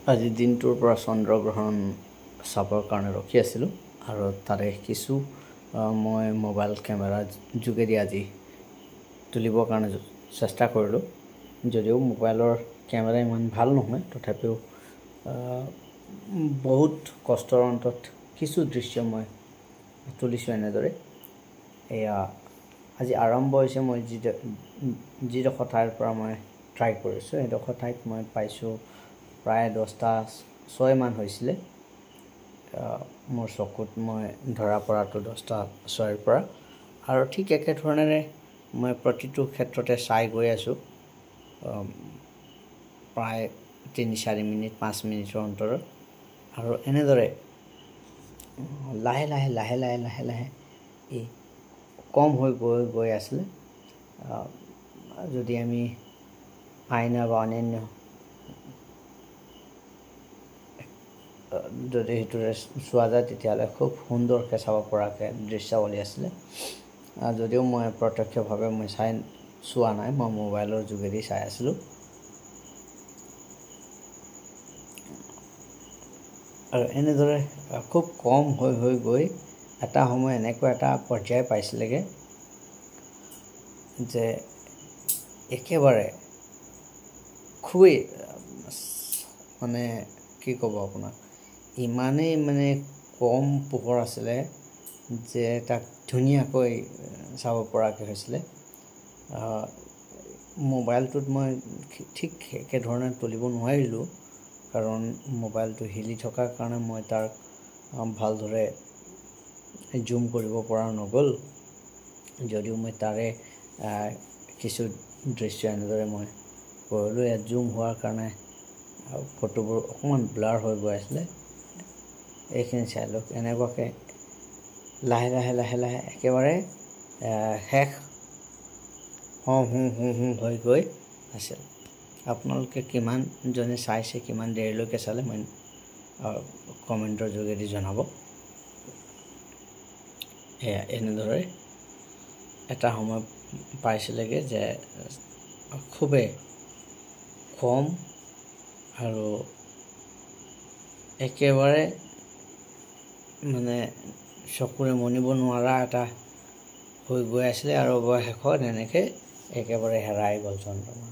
আজি দিনটোৰ পৰা চন্দ্ৰগ্ৰহণ চাবৰ কাৰণে ৰখি আছিলোঁ আৰু তাৰে কিছু মই মোবাইল কেমেৰাৰ যোগেদি আজি তুলিবৰ কাৰণে চেষ্টা কৰিলোঁ। যদিও মোবাইলৰ কেমেৰা ইমান ভাল নহয়, তথাপিও বহুত কষ্টৰ অন্তত কিছু দৃশ্য মই তুলিছোঁ এনেদৰে। এয়া আজি আৰম্ভ হৈছে। মই যিডোখৰ ঠাইৰ পৰা মই ট্ৰাই কৰিছোঁ, সেইডোখৰ ঠাইত মই পাইছোঁ প্ৰায় 10টা 6 হৈছিলে। মোৰ চকুত মই ধৰা পৰাটো 10টা 6ৰ পৰা, আৰু ঠিক একেধৰণেৰে মই প্ৰতিটো ক্ষেত্ৰতে চাই গৈ আছোঁ। প্ৰায় 3-4 মিনিট 5 মিনিটৰ অন্তৰত, আৰু এনেদৰে লাহে লাহে এই কম হৈ গৈ আছিলে। যদি আমি আইনা বা অন্যান্য যদি সেইটোৰে চোৱা যায়, তেতিয়াহ'লে খুব সুন্দৰকৈ চাব পৰাকৈ দৃশ্যাৱলী আছিলে। যদিও মই প্ৰত্যক্ষভাৱে মই চোৱা নাই, মই মোবাইলৰ যোগেদি চাই আছিলোঁ। আৰু এনেদৰে খুব কম হৈ গৈ এটা সময় এনেকুৱা এটা পৰ্যায় পাইছিলেগৈ যে একেবাৰে খুবেই মানে কি ক'ব আপোনাক, ইমানেই কম পোহৰ আছিলে যে তাক ধুনীয়াকৈ চাব পৰাকৈ হৈছিলে। মোবাইলটোত মই ঠিক একেধৰণে তুলিব নোৱাৰিলোঁ, কাৰণ মোবাইলটো হিলি থকাৰ কাৰণে মই তাক ভালদৰে জুম কৰিব পৰা নগ'ল। যদিও মই তাৰে কিছু দৃশ্য এনেদৰে মই কৰিলোঁ। ইয়াত জুম হোৱাৰ কাৰণে ফটোবোৰ অকণমান ব্লাৰ হৈ গৈ আছিলে। এইখিনি চাই লওক, এনেকুৱাকৈ লাহে লাহে একেবাৰে শেষ হওঁ হৈ গৈ আছিল। আপোনালোকে কিমানজনে চাইছে, কিমান দেৰিলৈকে চালে, মই কমেণ্টৰ যোগেদি জনাব। এয়া এনেদৰে এটা সময় পাইছিলেগৈ যে খুবেই কম আৰু একেবাৰে চকুৰে মনিব নোৱাৰা এটা হৈ গৈ আছিলে, আৰু শেষত এনেকৈ একেবাৰে হেৰাই গ'ল চন্দ্ৰমা।